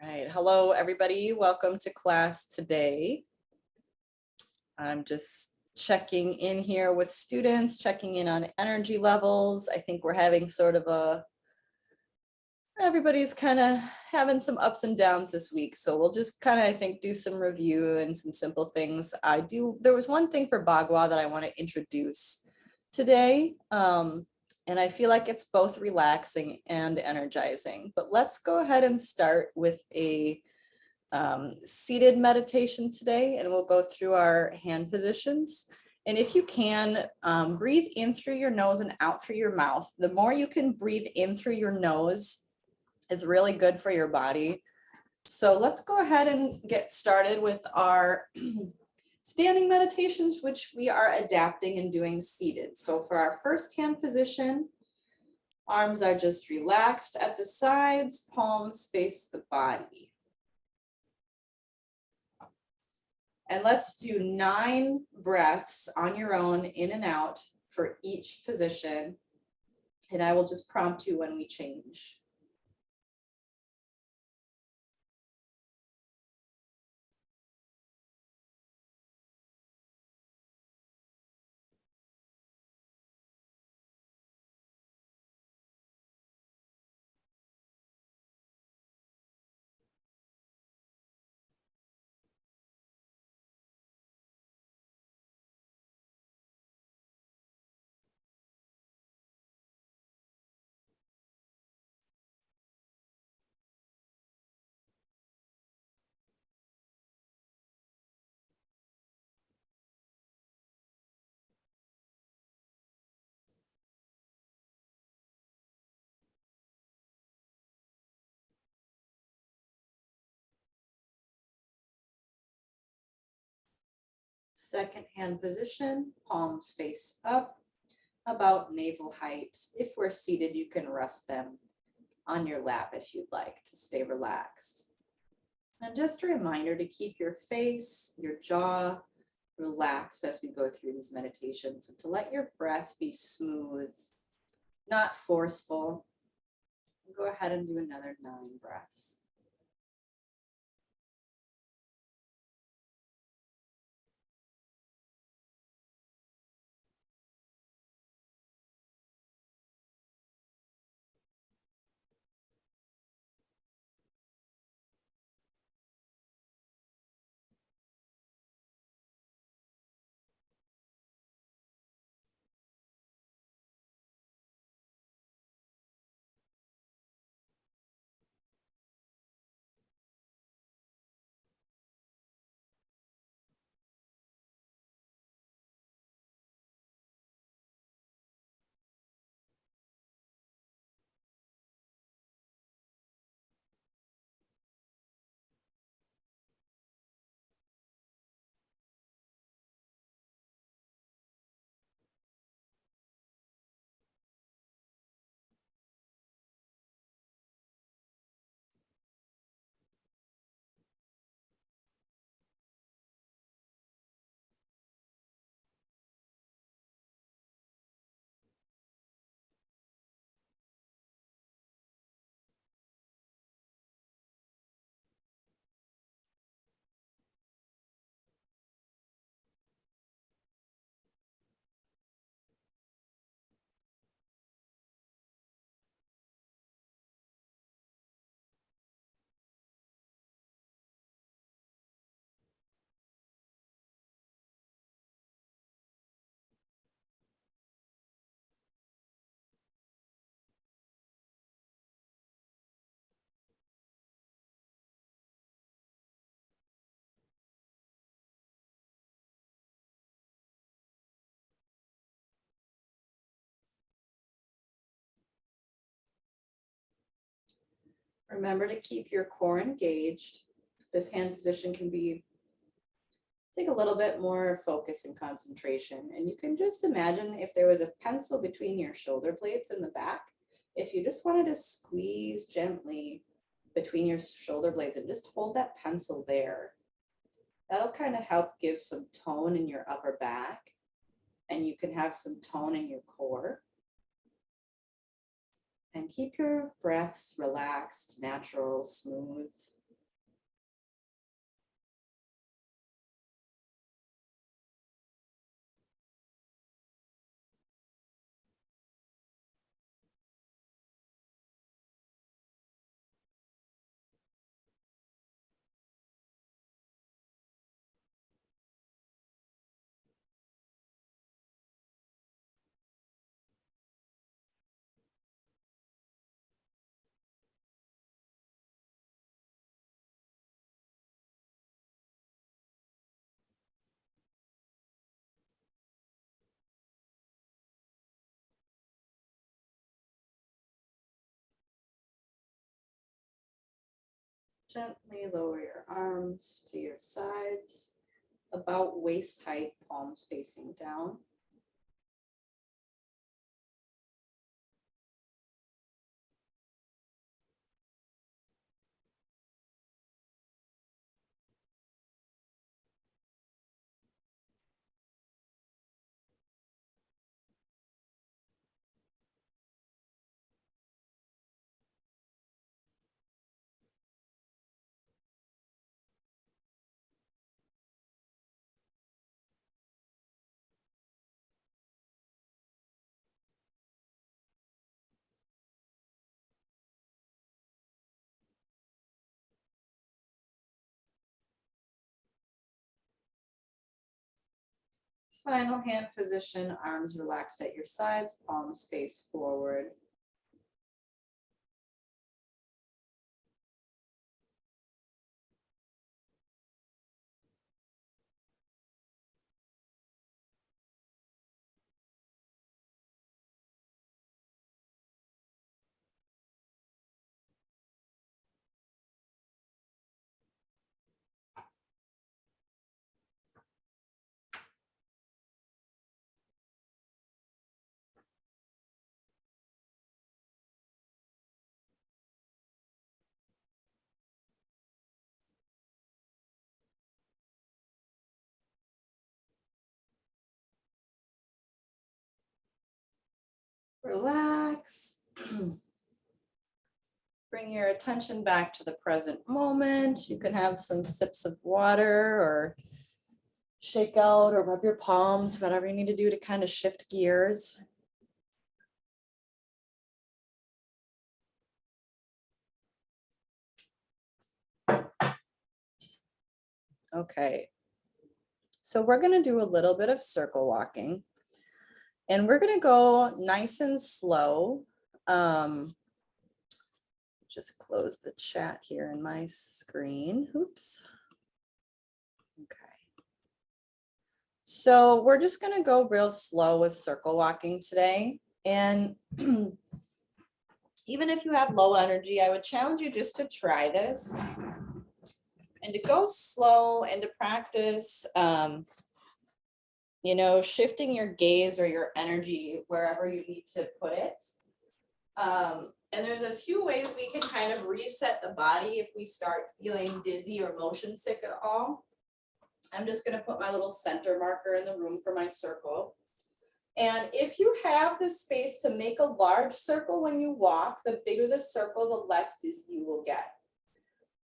Right. Hello, everybody. Welcome to class today. I'm just checking in here with students, checking in on energy levels. I think we're having sort of everybody's kind of having some ups and downs this week. So we'll just kind of, I think, do some review and some simple things. There was one thing for Bagua that I want to introduce today. And I feel like it's both relaxing and energizing, but let's go ahead and start with a seated meditation today, and we'll go through our hand positions. And if you can, breathe in through your nose and out through your mouth. The more you can breathe in through your nose is really good for your body. So let's go ahead and get started with our standing meditations, which we are adapting and doing seated. So for our first hand position, arms are just relaxed at the sides, palms face the body. And let's do 9 breaths on your own, in and out, for each position. And I will just prompt you when we change. Second hand position, palms face up, about navel height. If we're seated, you can rest them on your lap if you'd like to stay relaxed. And just a reminder to keep your face, your jaw relaxed as we go through these meditations, and to let your breath be smooth, not forceful. Go ahead and do another 9 breaths. Remember to keep your core engaged. This hand position can take a little bit more focus and concentration. And you can just imagine if there was a pencil between your shoulder blades in the back, if you just wanted to squeeze gently between your shoulder blades and just hold that pencil there, that'll kind of help give some tone in your upper back, and you can have some tone in your core. And keep your breaths relaxed, natural, smooth. Gently lower your arms to your sides, about waist height, palms facing down. Final hand position, arms relaxed at your sides, palms face forward. Relax. Bring your attention back to the present moment. You can have some sips of water or shake out or rub your palms, whatever you need to do to kind of shift gears. Okay, so we're going to do a little bit of circle walking, and we're going to go nice and slow. Just close the chat here in my screen. Oops. Okay. So we're just going to go real slow with circle walking today. And even if you have low energy, I would challenge you just to try this and to go slow and to practice, you know, shifting your gaze or your energy wherever you need to put it. And there's a few ways we can kind of reset the body if we start feeling dizzy or motion sick at all. I'm just going to put my little center marker in the room for my circle. And if you have the space to make a large circle when you walk, the bigger the circle, the less dizzy you will get.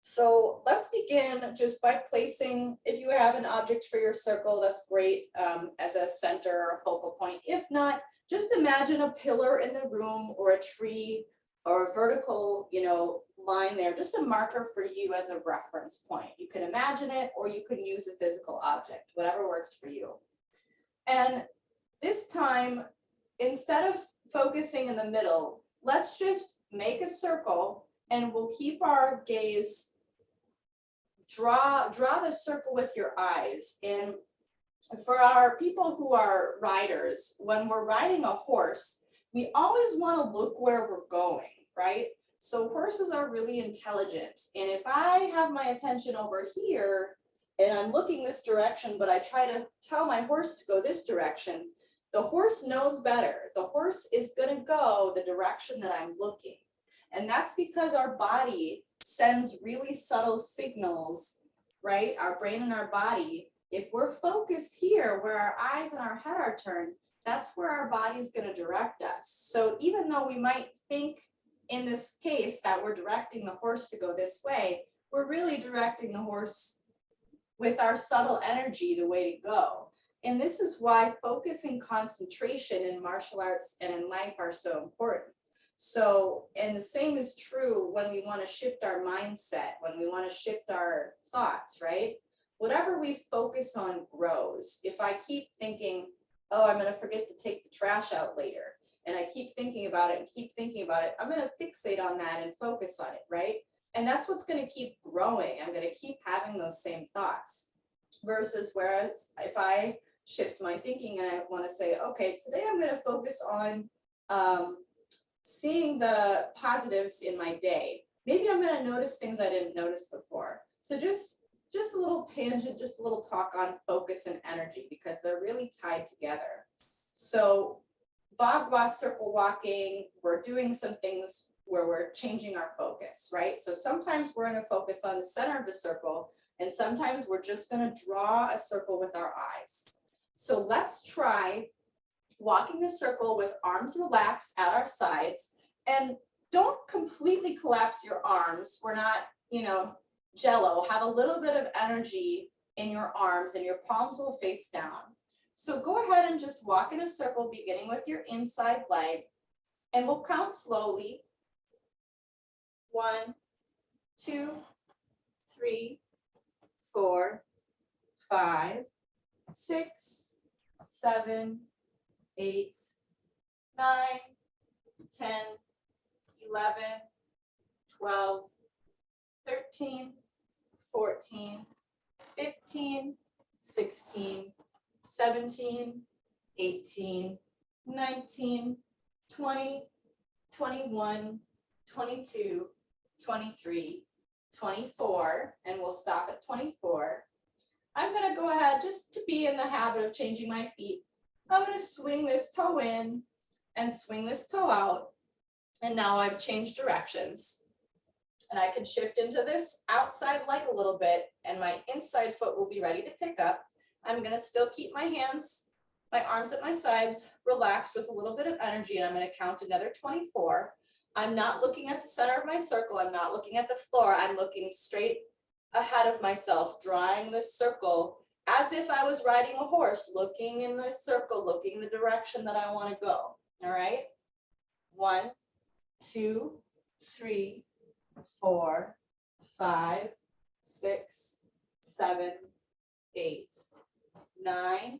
So let's begin just by placing, if you have an object for your circle, that's great, as a center or a focal point. If not, just imagine a pillar in the room or a tree or a vertical, you know, line there, just a marker for you as a reference point. You can imagine it, or you can use a physical object, whatever works for you. And this time, instead of focusing in the middle, let's just make a circle, and we'll keep our gaze, draw the circle with your eyes. And for our people who are riders, when we're riding a horse, we always want to look where we're going, right? So horses are really intelligent. And if I have my attention over here and I'm looking this direction, but I try to tell my horse to go this direction, the horse knows better. The horse is going to go the direction that I'm looking. And that's because our body sends really subtle signals, right? Our brain and our body. If we're focused here where our eyes and our head are turned, that's where our body's going to direct us. So even though we might think in this case that we're directing the horse to go this way, we're really directing the horse with our subtle energy the way to go. And this is why focus and concentration in martial arts and in life are so important. So, and the same is true when we want to shift our mindset, when we want to shift our thoughts, right? Whatever we focus on grows. If I keep thinking, oh, I'm going to forget to take the trash out later, and I keep thinking about it and keep thinking about it, I'm going to fixate on that and focus on it, right? And that's what's going to keep growing. I'm going to keep having those same thoughts. Versus whereas if I shift my thinking and I want to say, okay, today I'm going to focus on seeing the positives in my day. maybe I'm going to notice things I didn't notice before. So just a little tangent, just a little talk on focus and energy, because they're really tied together. So Bagua circle walking, we're doing some things where we're changing our focus, right? So sometimes we're going to focus on the center of the circle, and sometimes we're just going to draw a circle with our eyes. So let's try walking a circle with arms relaxed at our sides, and don't completely collapse your arms. We're not, jello. Have a little bit of energy in your arms and your palms will face down. So go ahead and just walk in a circle, beginning with your inside leg, and we'll count slowly. 1, 2, 3, 4, 5, 6, 7, 8, 9, 10, 11, 12, 13, 14, 15, 16, 17, 18, 19, 20, 21, 22, 23, 24, and we'll stop at 24. I'm going to go ahead, just to be in the habit of changing my feet, I'm going to swing this toe in and swing this toe out. And now I've changed directions. And I can shift into this outside leg a little bit, and my inside foot will be ready to pick up. I'm going to still keep my hands, my arms at my sides, relaxed with a little bit of energy, and I'm going to count another 24. I'm not looking at the center of my circle. I'm not looking at the floor. I'm looking straight ahead of myself, drawing this circle as if I was riding a horse, looking in the circle, looking the direction that I want to go. All right. 1, 2, 3, 4, 5, 6, 7, 8, 9,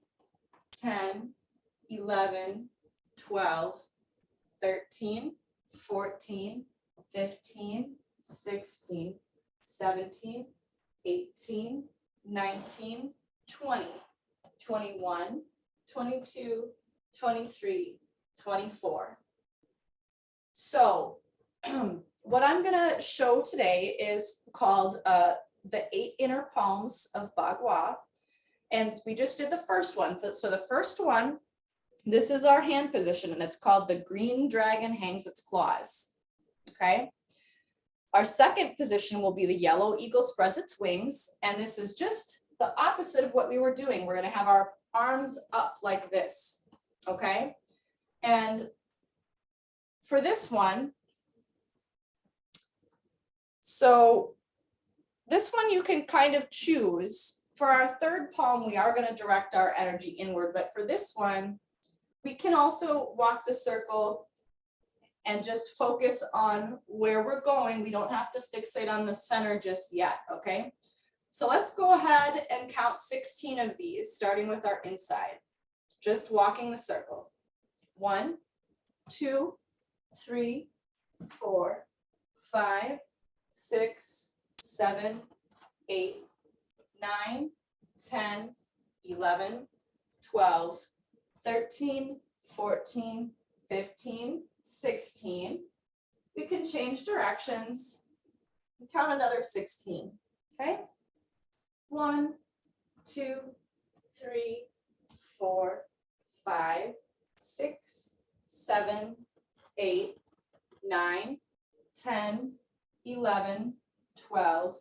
10, 11, 12, 13, 14, 15, 16, 17, 18, 19, 20, 21, 22, 23, 24. So what I'm going to show today is called the 8 inner palms of Bagua. And we just did the first one. So the first one, this is our hand position, and it's called the green dragon hangs its claws. Okay. Our second position will be the yellow eagle spreads its wings. And this is just the opposite of what we were doing. We're going to have our arms up like this. Okay. And for this one, so this one you can kind of choose. For our third palm, we are going to direct our energy inward, but for this one, we can also walk the circle and just focus on where we're going. We don't have to fixate on the center just yet, okay? So let's go ahead and count 16 of these, starting with our inside. Just walking the circle. 1, 2, 3, 4, 5, 6, 7, 8, 9, 10, 11, 12, 13, 14, 15, 16. We can change directions and count another 16, okay? 1, 2, 3, 4, 5, 6, 7, 8, 9, 10, 11, 12,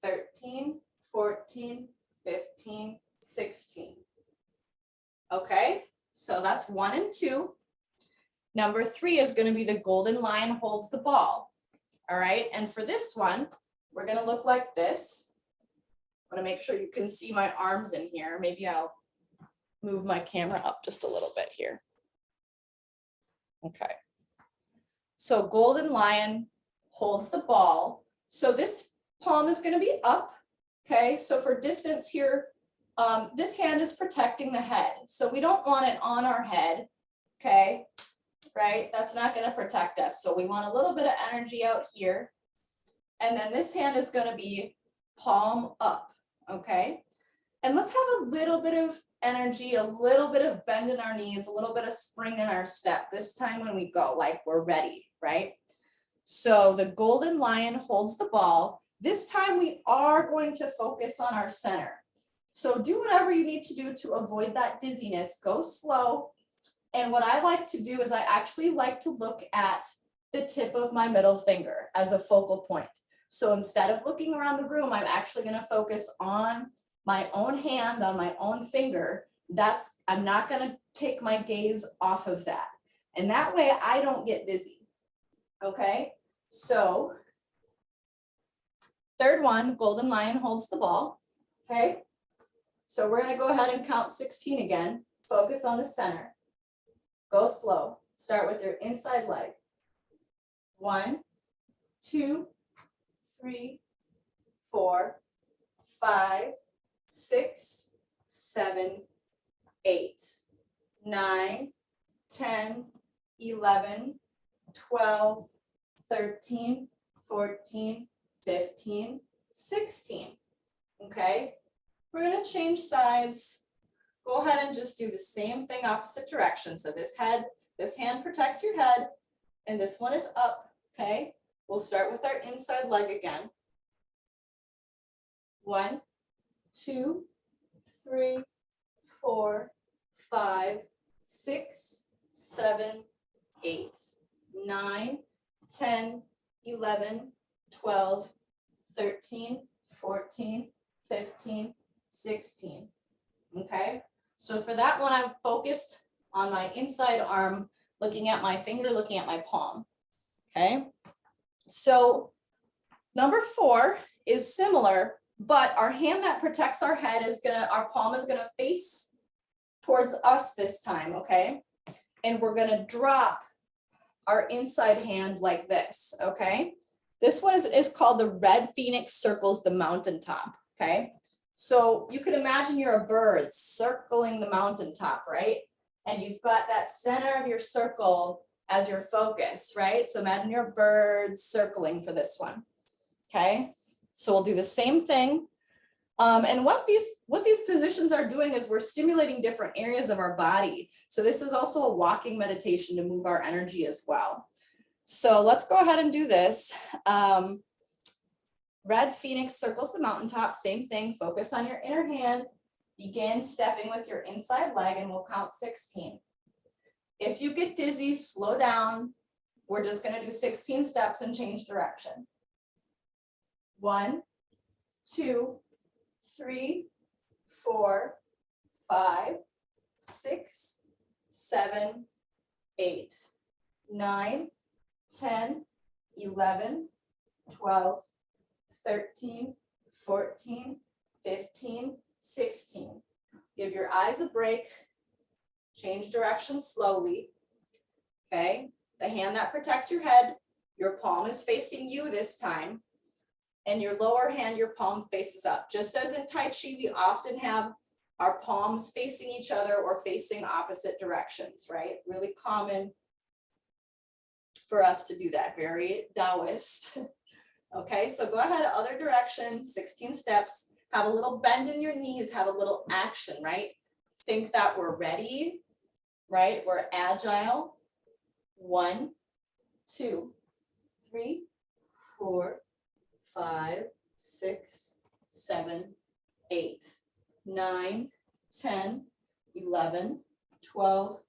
13, 14, 15, 16. Okay, so that's 1 and 2. Number 3 is going to be the golden lion holds the ball. All right, and for this one, we're going to look like this. I want to make sure you can see my arms in here. Maybe I'll move my camera up just a little bit here. Okay, so golden lion holds the ball. So this palm is going to be up. Okay, so for distance here, this hand is protecting the head. So we don't want it on our head, okay, right? That's not going to protect us. So we want a little bit of energy out here. And then this hand is going to be palm up, okay? And let's have a little bit of energy, a little bit of bend in our knees, a little bit of spring in our step this time when we go, like we're ready, right? So the golden lion holds the ball. This time we are going to focus on our center. So do whatever you need to do to avoid that dizziness. Go slow. And what I like to do is I actually like to look at the tip of my middle finger as a focal point. So instead of looking around the room, I'm actually going to focus on my own hand, on my own finger. I'm not going to take my gaze off of that. And that way I don't get dizzy. Okay, so third one, golden lion holds the ball. Okay, so we're going to go ahead and count 16 again. Focus on the center. Go slow. Start with your inside leg. 1, 2, 3, 4, 5, 6, 7, 8, 9, 10, 11, 12, 13, 14, 15, 16. Okay, we're going to change sides. Go ahead and just do the same thing, opposite direction. So this hand protects your head, and this one is up. Okay, we'll start with our inside leg again. 1, 2, 3, 4, 5, 6, 7, 8, 9, 10, 11, 12, 13, 14, 15, 16. Okay, so for that one, I'm focused on my inside arm, looking at my finger, looking at my palm. Okay, so number 4 is similar, but our hand that protects our head our palm is gonna face towards us this time, okay? And we're gonna drop our inside hand like this, okay? This one is called the red phoenix circles the mountaintop, okay? So you could imagine you're a bird circling the mountaintop, right? And you've got that center of your circle as your focus, right? So imagine you're a bird circling for this one, okay? So we'll do the same thing. And what these positions are doing is we're stimulating different areas of our body. So this is also a walking meditation to move our energy as well. So let's go ahead and do this. Red phoenix circles the mountaintop, same thing, focus on your inner hand, begin stepping with your inside leg, and we'll count 16. If you get dizzy, slow down. We're just gonna do 16 steps and change direction. 1, 2, 3, 4, 5, 6, 7, 8, 9, 10, 11, 12, 13, 14, 15, 16. Give your eyes a break. Change direction slowly. Okay, the hand that protects your head, your palm is facing you this time. And your lower hand, your palm faces up. Just as in Tai Chi, we often have our palms facing each other or facing opposite directions, right? Really common for us to do that, very Taoist. Okay, so go ahead, other direction, 16 steps. Have a little bend in your knees, have a little action, right? Think that we're ready, right? We're agile. 1, 2, 3, 4, 5, 6, 7, 8, 9, 10, 11, 12,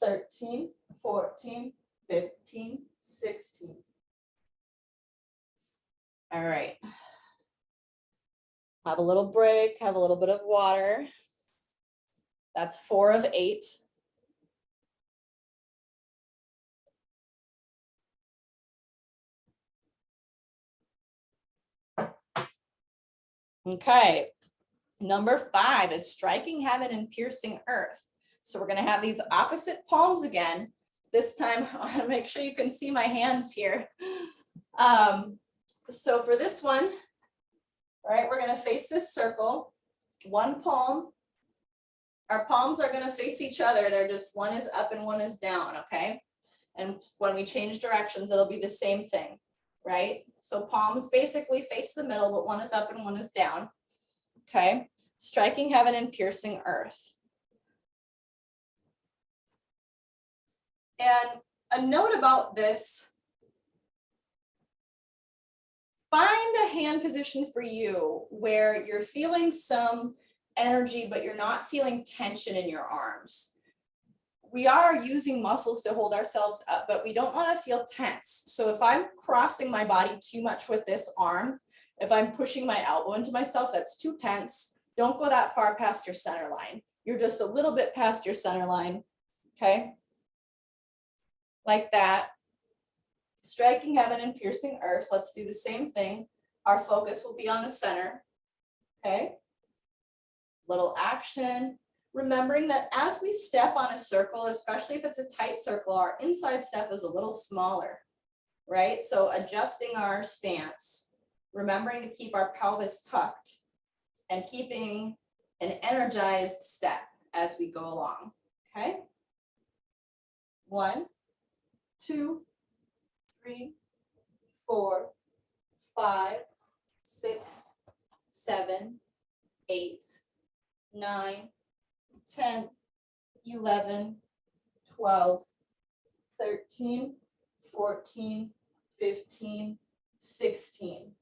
13, 14, 15, 16. All right. Have a little break, have a little bit of water. That's 4 of 8. Okay, number 5 is striking heaven and piercing earth. So we're gonna have these opposite palms again. This time, I wanna make sure you can see my hands here. So for this one, right, we're gonna face this circle, one palm. Our palms are gonna face each other. They're just, one is up and one is down, okay? And when we change directions, it'll be the same thing, right? So palms basically face the middle, but one is up and one is down, okay? Striking heaven and piercing earth. And a note about this hand position for you where you're feeling some energy, but you're not feeling tension in your arms. We are using muscles to hold ourselves up, but we don't want to feel tense. So if I'm crossing my body too much with this arm, if I'm pushing my elbow into myself, that's too tense. Don't go that far past your center line. You're just a little bit past your center line, okay? Like that. Striking heaven and piercing earth. Let's do the same thing. Our focus will be on the center, okay? Little action. Remembering that as we step on a circle, especially if it's a tight circle, our inside step is a little smaller, right? So adjusting our stance, remembering to keep our pelvis tucked and keeping an energized step as we go along, okay? 1, 2, 3, 4, 5, 6, 7, 8, 9, 10, 11, 12, 13, 14, 15, 16.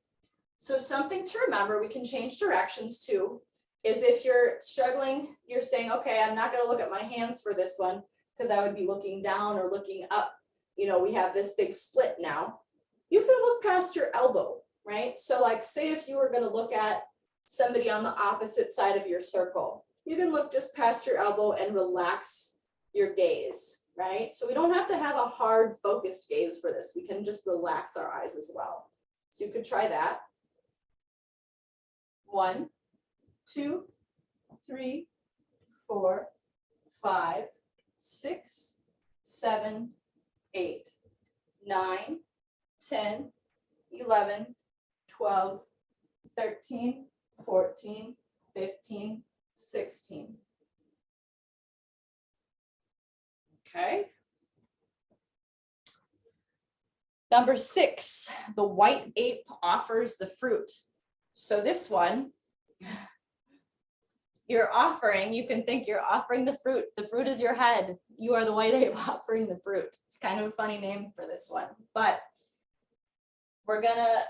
So something to remember, we can change directions too, is if you're struggling, you're saying, okay, I'm not going to look at my hands for this one because I would be looking down or looking up. You know, we have this big split now. You can look past your elbow, right? So like say if you were going to look at somebody on the opposite side of your circle, you can look just past your elbow and relax your gaze, right? So we don't have to have a hard focused gaze for this. We can just relax our eyes as well. So you could try that. 1, 2, 3, 4, 5, 6, 7, 8, 9, 10, 11, 12, 13, 14, 15, 16. Okay. Number 6, the white ape offers the fruit. So this one, you're offering, you can think you're offering the fruit. The fruit is your head. You are the white ape offering the fruit. It's kind of a funny name for this one, but we're gonna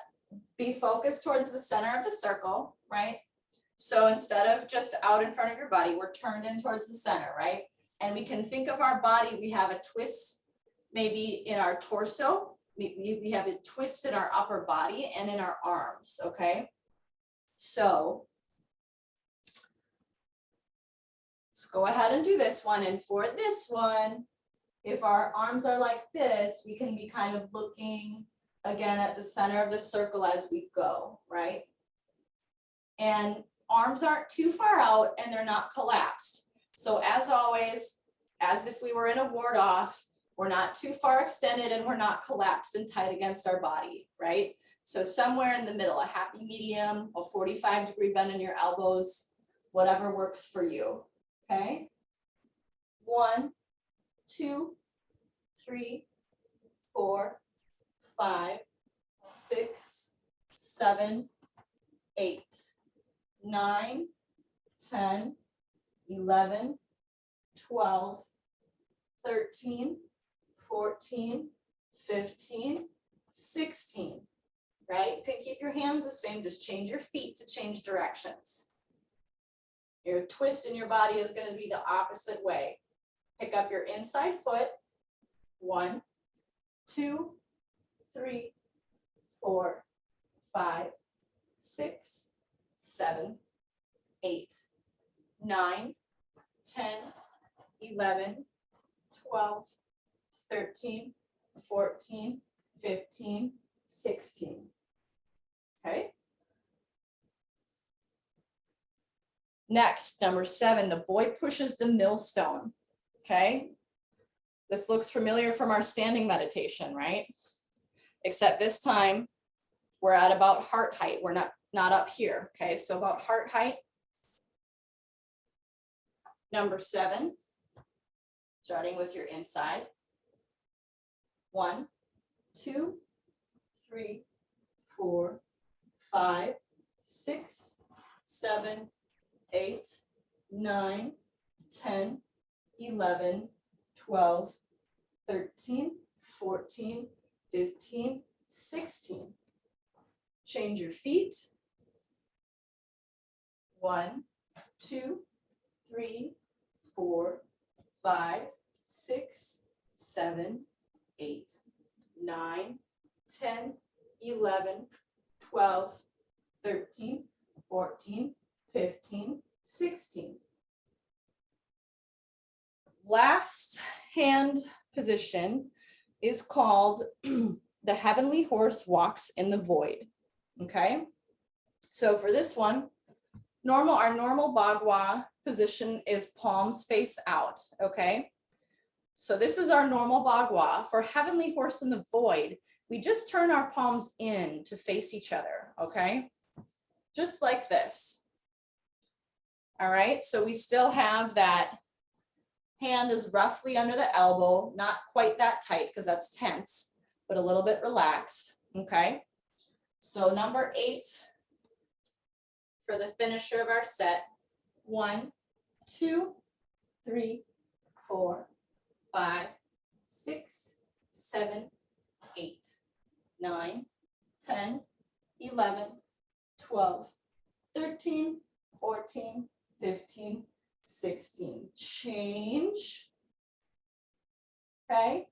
be focused towards the center of the circle, right? So instead of just out in front of your body, we're turned in towards the center, right? And we can think of our body, we have a twist maybe in our torso, we have a twist in our upper body and in our arms, okay? So let's go ahead and do this one. And for this one, if our arms are like this, we can be kind of looking again at the center of the circle as we go, right? And arms aren't too far out and they're not collapsed. So as always, as if we were in a ward off, we're not too far extended and we're not collapsed and tight against our body, right? So somewhere in the middle, a happy medium, a 45-degree bend in your elbows, whatever works for you, okay? 1, 2, 3, 4, 5, 6, 7, 8, 9, 10, 11, 12, 13, 14, 15, 16, right? You can keep your hands the same, just change your feet to change directions. Your twist in your body is going to be the opposite way. Pick up your inside foot. 1, 2, 3, 4, 5, 6, 7, 8, 9, 10, 11, 12, 13, 14, 15, 16. Okay. Next, number 7, the boy pushes the millstone. Okay. This looks familiar from our standing meditation, right? Except this time we're at about heart height. We're not up here. Okay. So about heart height. Number 7, starting with your inside. 1, 2, 3, 4, 5, 6, 7, 8, 9, 10, 11, 12, 13, 14, 15, 16. Change your feet. 1, 2, 3, 4, 5, 6, 7, 8, 9, 10, 11, 12, 13, 14, 15, 16. Last hand position is called the heavenly horse walks in the void. Okay, so for this one, our normal bagua position is palms face out. Okay, so this is our normal bagua. For heavenly horse in the void, we just turn our palms in to face each other. Okay, just like this. All right, so we still have that hand is roughly under the elbow, not quite that tight because that's tense, but a little bit relaxed. Okay, so number 8 for the finisher of our set. 1, 2, 3, 4, 5, 6, 7, 8, 9, 10, 11, 12, 13, 14, 15, 16. Change. Okay,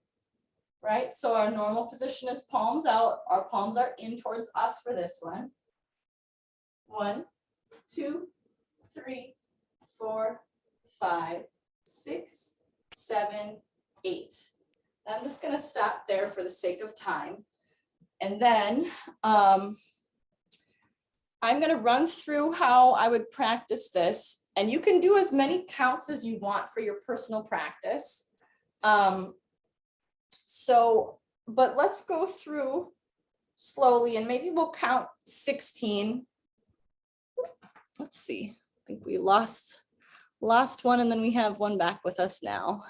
right? So our normal position is palms out. Our palms are in towards us for this one. 1, 2, 3, 4, 5, 6, 7, 8. I'm just going to stop there for the sake of time. And then I'm going to run through how I would practice this. And you can do as many counts as you want for your personal practice. But let's go through slowly and maybe we'll count 16. Let's see, I think we lost one and then we have one back with us now.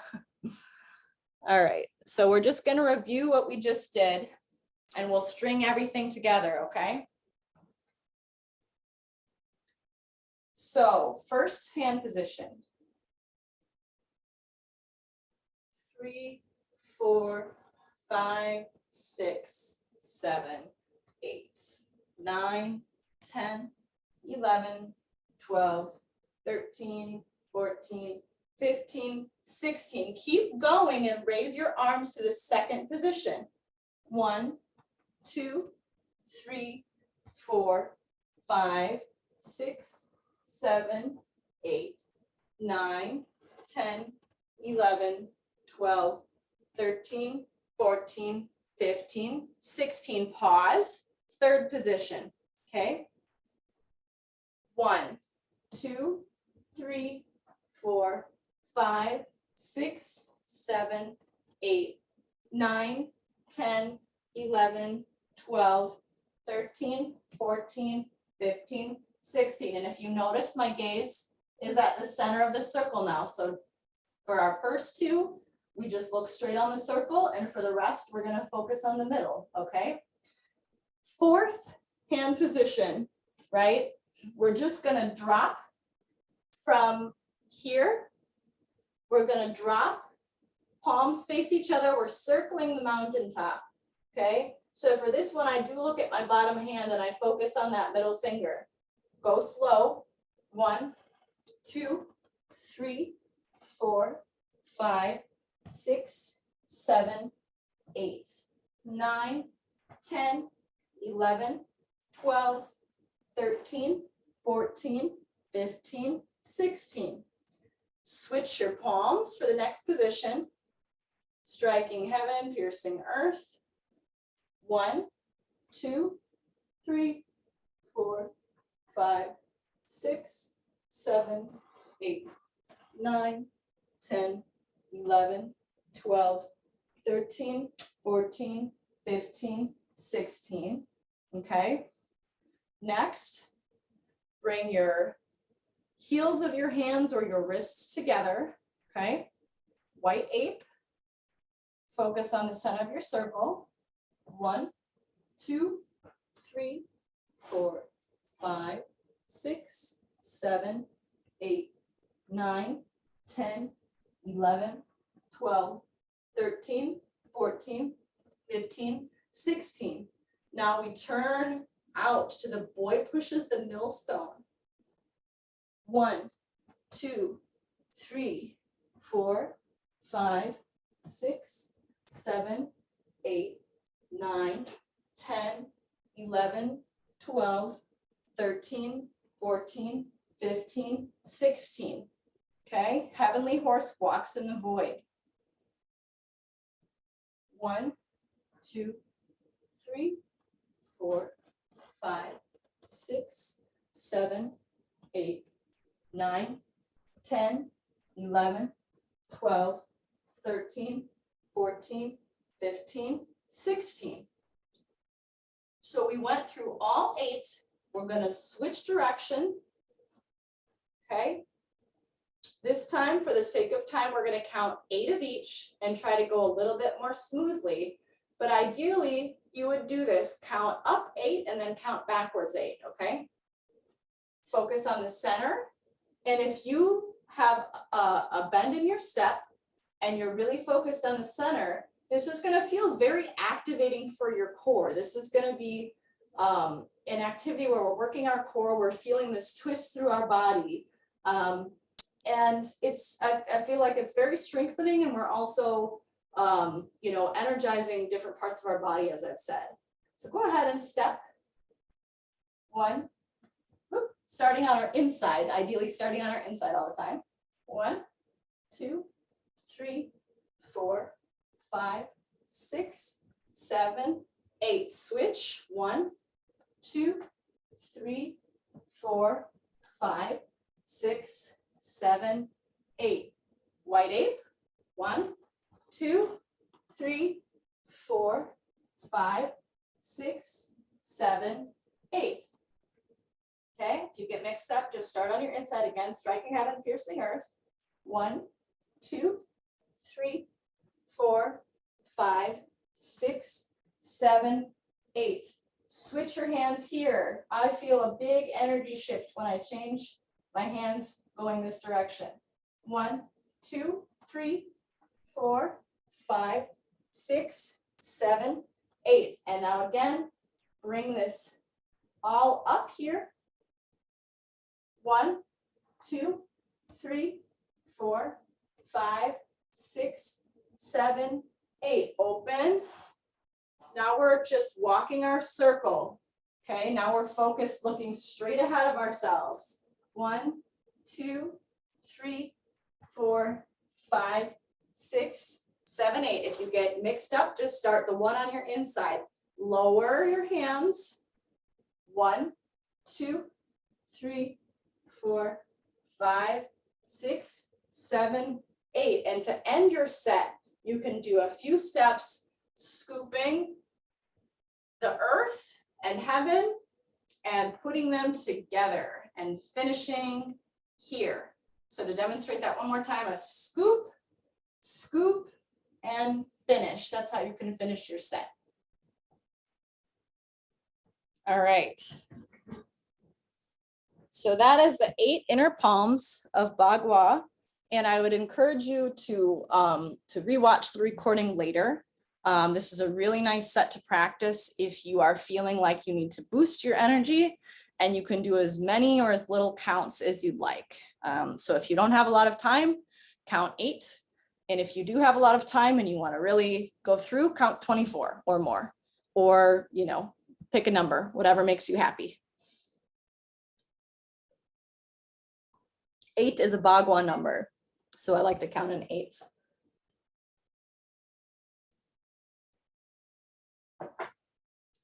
All right, so we're just gonna review what we just did and we'll string everything together, okay? So first hand position. 3, 4, 5, 6, 7, 8, 9, 10, 11, 12, 13, 14, 15, 16. Keep going and raise your arms to the second position. 1, 2, 3, 4, 5, 6, 7, 8, 9, 10, 11, 12, 13, 14, 15, 16. Pause. Third position. Okay. 1, 2, 3, 4, 5, 6, 7, 8, 9, 10, 11, 12, 13, 14, 15, 16. And if you notice, my gaze is at the center of the circle now. So for our first 2, we just look straight on the circle. And for the rest, we're going to focus on the middle. Okay. Fourth hand position, right? We're just going to drop from here. We're going to drop, palms face each other. We're circling the mountaintop. Okay. So for this one, I do look at my bottom hand and I focus on that middle finger. Go slow. 1, 2, 3, 4, 5, 6, 7, 8, 9, 10, 11, 12, 13, 14, 15, 16. Switch your palms for the next position. Striking heaven, piercing earth. 1, 2, 3, 4, 5, 6, 7, 8, 9, 10, 11, 12, 13, 14, 15, 16. Okay. Next, bring your heels of your hands or your wrists together. Okay. White ape. Focus on the center of your circle. 1, 2, 3, 4, 5, 6, 7, 8, 9, 10, 11, 12, 13, 14, 15, 16. Now we turn out to the boy pushes the millstone. 1, 2, 3, 4, 5, 6, 7, 8, 9, 10, 11, 12, 13, 14, 15, 16. Okay, heavenly horse walks in the void. 1, 2, 3, 4, 5, 6, 7, 8, 9, 10, 11, 12, 13, 14, 15, 16. So we went through all 8. We're going to switch direction. Okay. This time, for the sake of time, we're going to count 8 of each and try to go a little bit more smoothly. But ideally, you would do this, count up 8 and then count backwards 8, okay? Focus on the center. And if you have a bend in your step and you're really focused on the center, this is going to feel very activating for your core. This is going to be an activity where we're working our core, we're feeling this twist through our body. And I feel like it's very strengthening, and we're also, energizing different parts of our body, as I've said. So go ahead and step 1, starting on our inside, ideally starting on our inside all the time. 1, 2, 3, 4, 5, 6, 7, 8. Switch. 1, 2, 3, 4, 5, 6, 7, 8. White ape. 1, 2, 3, 4, 5, 6, 7, 8. Okay, if you get mixed up, just start on your inside again, striking heaven, piercing earth. 1, 2, 3, 4, 5, 6, 7, 8. Switch your hands here. I feel a big energy shift when I change my hands going this direction. 1, 2, 3, 4, 5, 6, 7, 8. And now again, bring this all up here. 1, 2, 3, 4, 5, 6, 7, 8. Open. Now we're just walking our circle. Okay, now we're focused, looking straight ahead of ourselves. 1, 2, 3, 4, 5, 6, 7, 8. If you get mixed up, just start the 1 on your inside. Lower your hands. 1, 2, 3, 4, 5, 6, 7, 8. And to end your set, you can do a few steps, scooping the earth and heaven and putting them together and finishing here. So to demonstrate that one more time, a scoop, scoop, and finish. That's how you can finish your set. All right. So that is the 8 inner palms of Bagua. And I would encourage you to rewatch the recording later. This is a really nice set to practice if you are feeling like you need to boost your energy, and you can do as many or as little counts as you'd like. So if you don't have a lot of time, count 8. And if you do have a lot of time and you want to really go through, count 24 or more, or, pick a number, whatever makes you happy. 8 is a Bagua number, so I like to count in 8s.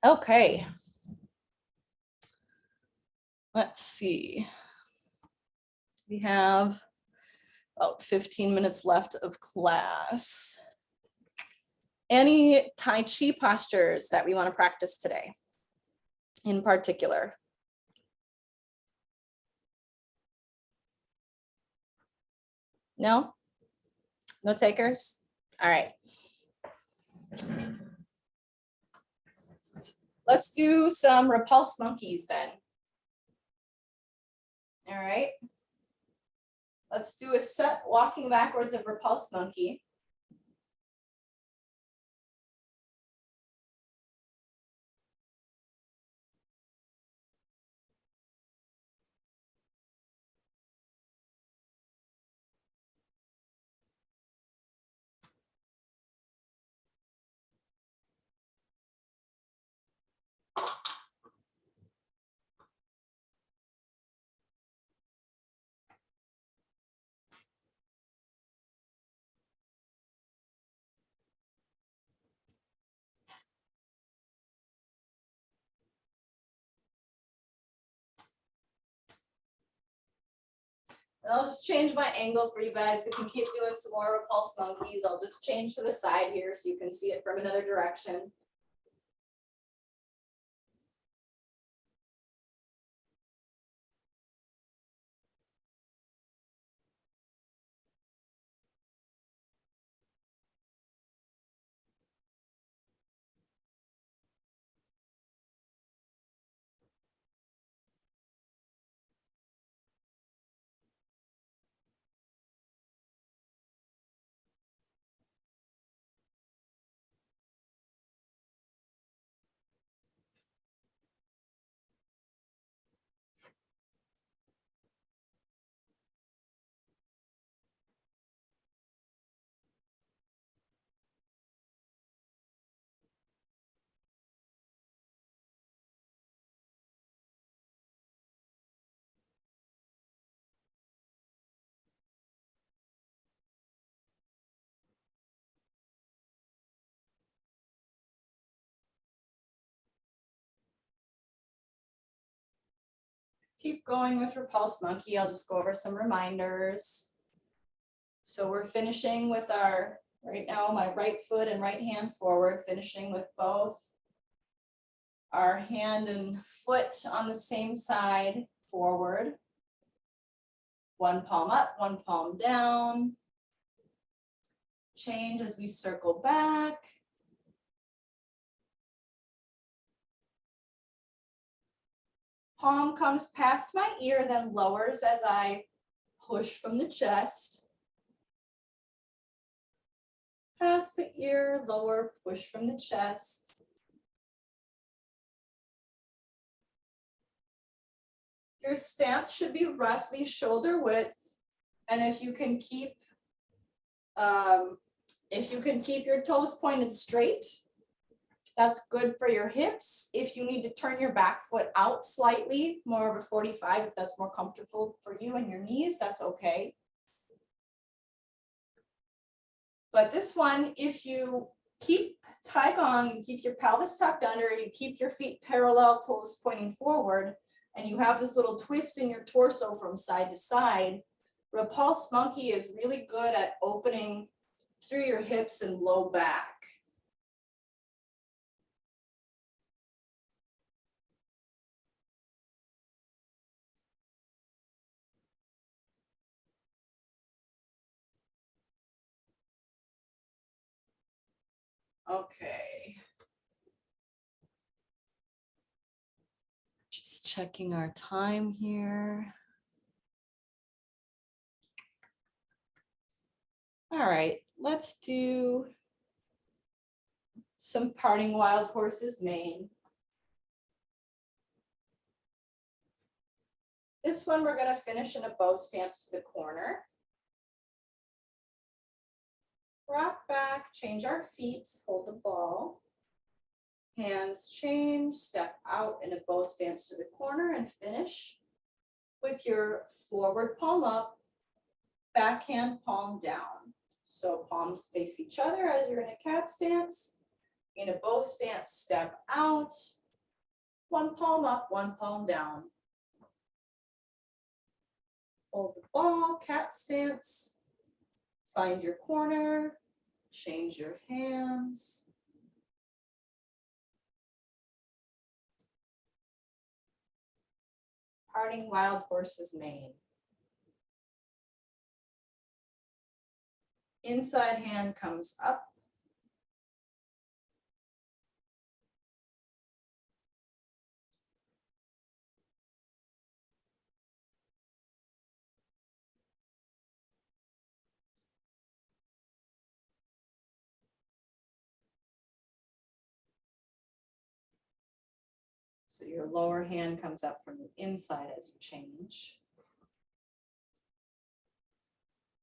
Okay. Let's see. We have about 15 minutes left of class. Any Tai Chi postures that we want to practice today in particular? No? No takers? All right. Let's do some repulse monkeys then. All right. Let's do a set walking backwards of repulse monkey. And I'll just change my angle for you guys. We can keep doing some more repulse monkeys. I'll just change to the side here so you can see it from another direction. Keep going with repulse monkey. I'll just go over some reminders. So we're finishing with our, right now, my right foot and right hand forward, finishing with both our hand and foot on the same side forward. One palm up, one palm down. Change as we circle back. Palm comes past my ear, then lowers as I push from the chest. Past the ear, lower, push from the chest. Your stance should be roughly shoulder width. And if you can keep your toes pointed straight, that's good for your hips. If you need to turn your back foot out slightly, more of a 45, if that's more comfortable for you and your knees, that's okay. But this one, if you keep Taigong, you keep your pelvis tucked under, you keep your feet parallel, toes pointing forward, and you have this little twist in your torso from side to side, repulse monkey is really good at opening through your hips and low back. Okay. Just checking our time here. All right, let's do some parting wild horses mane. This one we're going to finish in a bow stance to the corner. Rock back, change our feet, hold the ball. Hands change, step out in a bow stance to the corner and finish with your forward palm up, backhand palm down. So palms face each other as you're in a cat stance. In a bow stance, step out, one palm up, one palm down. Hold the ball, cat stance, find your corner, change your hands. Parting wild horses mane. Inside hand comes up. So your lower hand comes up from the inside as you change.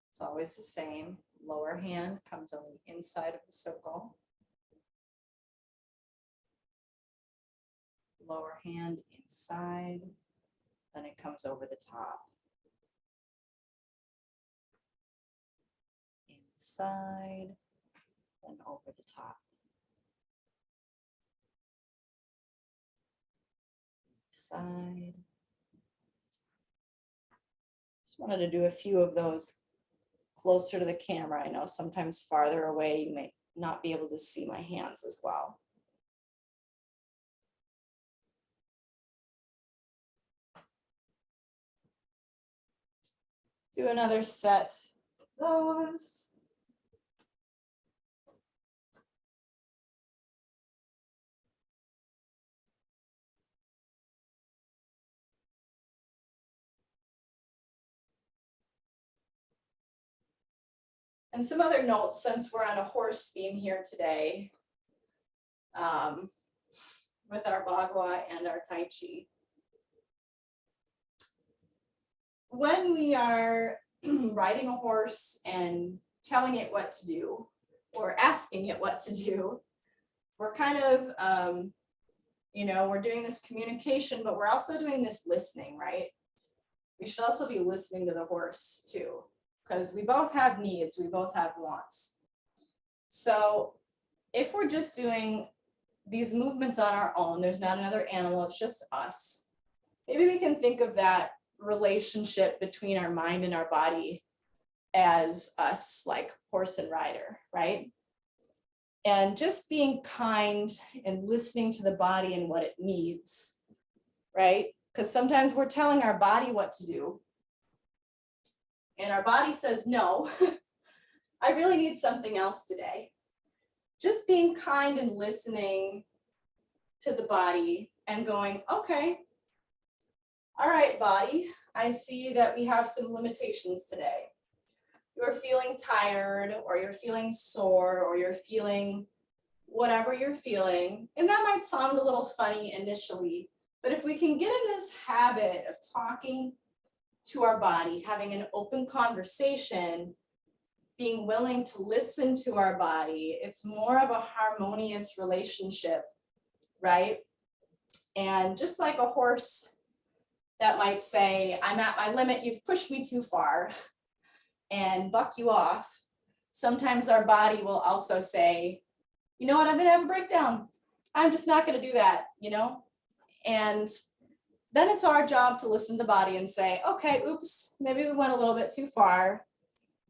It's always the same. Lower hand comes on the inside of the circle. Lower hand inside, then it comes over the top. Inside, then over the top. Inside. Just wanted to do a few of those closer to the camera. I know sometimes farther away, you may not be able to see my hands as well. Do another set of those. And some other notes, since we're on a horse theme here today, with our Bagua and our Tai Chi. When we are riding a horse and telling it what to do, or asking it what to do, we're kind of, you know, we're doing this communication, but we're also doing this listening, right? We should also be listening to the horse too, because we both have needs, we both have wants. So if we're just doing these movements on our own, there's not another animal, it's just us. Maybe we can think of that relationship between our mind and our body as us, like horse and rider, right? And just being kind and listening to the body and what it needs, right? Because sometimes we're telling our body what to do, and our body says, no, I really need something else today. Just being kind and listening to the body and going, okay, all right, body, I see that we have some limitations today. You're feeling tired, or you're feeling sore, or you're feeling whatever you're feeling. And that might sound a little funny initially, but if we can get in this habit of talking to our body, having an open conversation, being willing to listen to our body, it's more of a harmonious relationship, right? And just like a horse that might say, I'm at my limit, you've pushed me too far, and buck you off, sometimes our body will also say, you know what, I'm gonna have a breakdown. I'm just not gonna do that, you know? And then it's our job to listen to the body and say, okay, oops, maybe we went a little bit too far.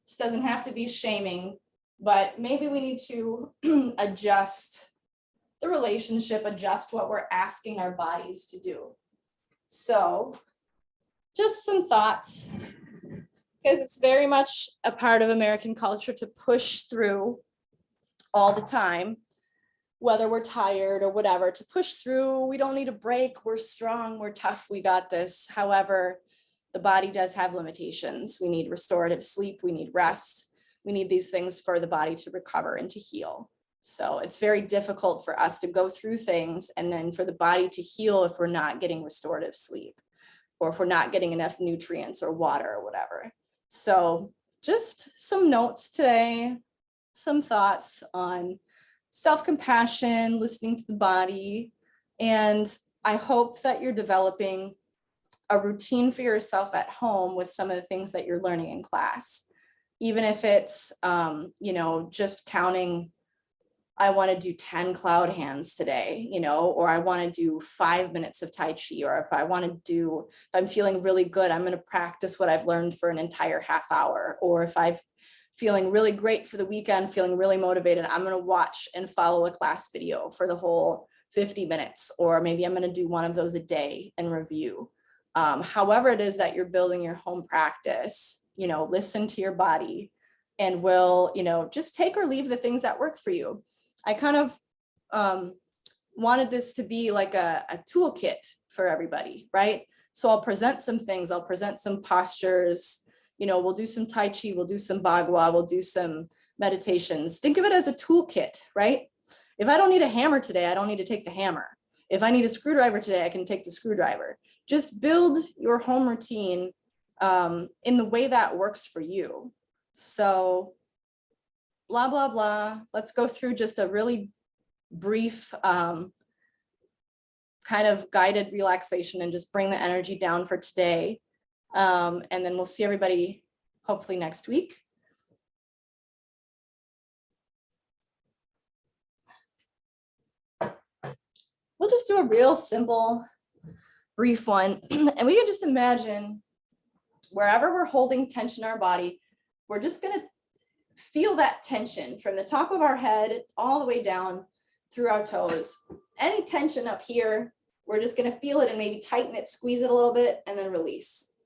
This doesn't have to be shaming, but maybe we need to adjust the relationship, adjust what we're asking our bodies to do. So just some thoughts, because it's very much a part of American culture to push through all the time, whether we're tired or whatever, to push through. We don't need a break. We're strong, we're tough, we got this. However, the body does have limitations. We need restorative sleep, we need rest. We need these things for the body to recover and to heal. So it's very difficult for us to go through things and then for the body to heal if we're not getting restorative sleep, or if we're not getting enough nutrients or water or whatever. So just some notes today, some thoughts on self-compassion, listening to the body. And I hope that you're developing a routine for yourself at home with some of the things that you're learning in class. Even if it's, you know, just counting, I want to do 10 cloud hands today, you know, or I want to do 5 minutes of Tai Chi, or if I want to do, if I'm feeling really good, I'm going to practice what I've learned for an entire half hour. Or if I'm feeling really great for the weekend, feeling really motivated, I'm going to watch and follow a class video for the whole 50 minutes, or maybe I'm going to do one of those a day and review. However it is that you're building your home practice, you know, listen to your body and will, you know, just take or leave the things that work for you. I kind of wanted this to be like a toolkit for everybody, right? So I'll present some things, I'll present some postures, you know, we'll do some Tai Chi, we'll do some Bagua, we'll do some meditations. Think of it as a toolkit, right? If I don't need a hammer today, I don't need to take the hammer. If I need a screwdriver today, I can take the screwdriver. Just build your home routine in the way that works for you. So blah, blah, blah. Let's go through just a really brief kind of guided relaxation and just bring the energy down for today. And then we'll see everybody hopefully next week. We'll just do a real simple, brief one. And we can just imagine wherever we're holding tension in our body, we're just going to feel that tension from the top of our head all the way down through our toes. Any tension up here, we're just going to feel it and maybe tighten it, squeeze it a little bit, and then release.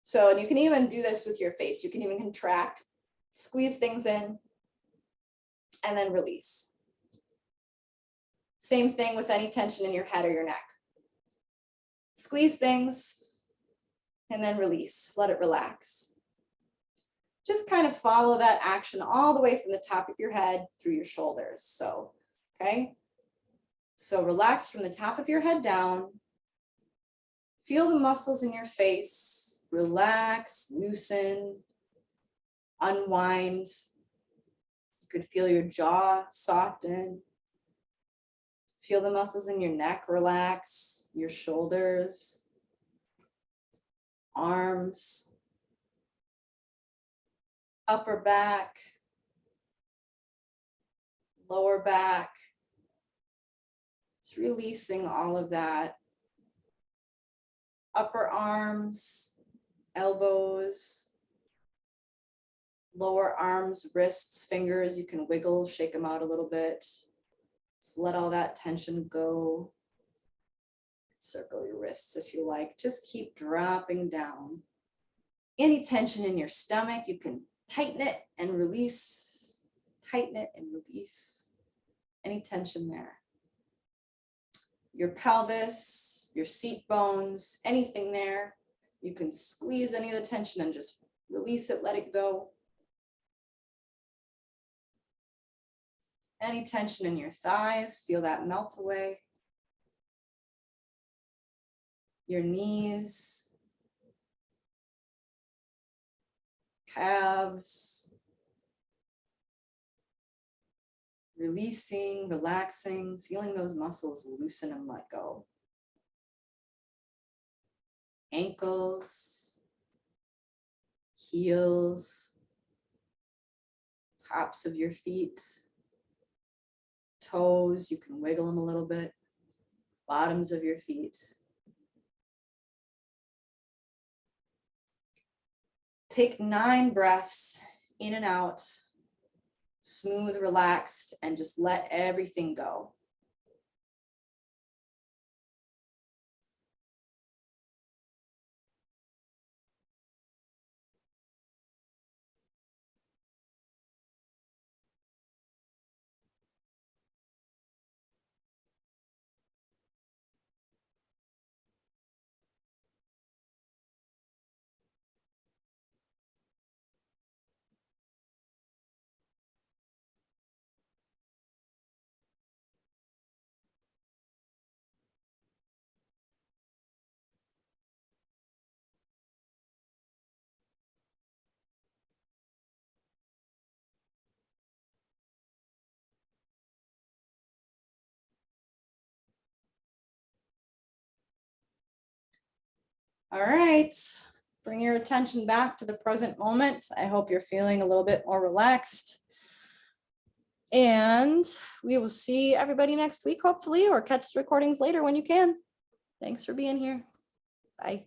So, and you can even do this with your face. You can even contract, squeeze things in, and then release. Same thing with any tension in your head or your neck. Squeeze things and then release, let it relax. Just kind of follow that action all the way from the top of your head through your shoulders. So, okay. So relax from the top of your head down. Feel the muscles in your face. Relax, loosen, unwind. You could feel your jaw soften. Feel the muscles in your neck relax, your shoulders, arms, upper back, lower back. Just releasing all of that. Upper arms, elbows, lower arms, wrists, fingers. You can wiggle, shake them out a little bit. Just let all that tension go. Circle your wrists if you like. Just keep dropping down. Any tension in your stomach, you can tighten it and release. Tighten it and release. Any tension there. Your pelvis, your seat bones, anything there. You can squeeze any of the tension and just release it, let it go. Any tension in your thighs, feel that melt away. Your knees, calves, releasing, relaxing, feeling those muscles loosen and let go. Ankles, heels, tops of your feet, toes, you can wiggle them a little bit, bottoms of your feet. Take 9 breaths in and out, smooth, relaxed, and just let everything go. All right, bring your attention back to the present moment. I hope you're feeling a little bit more relaxed. And we will see everybody next week, hopefully, or catch the recordings later when you can. Thanks for being here. Bye.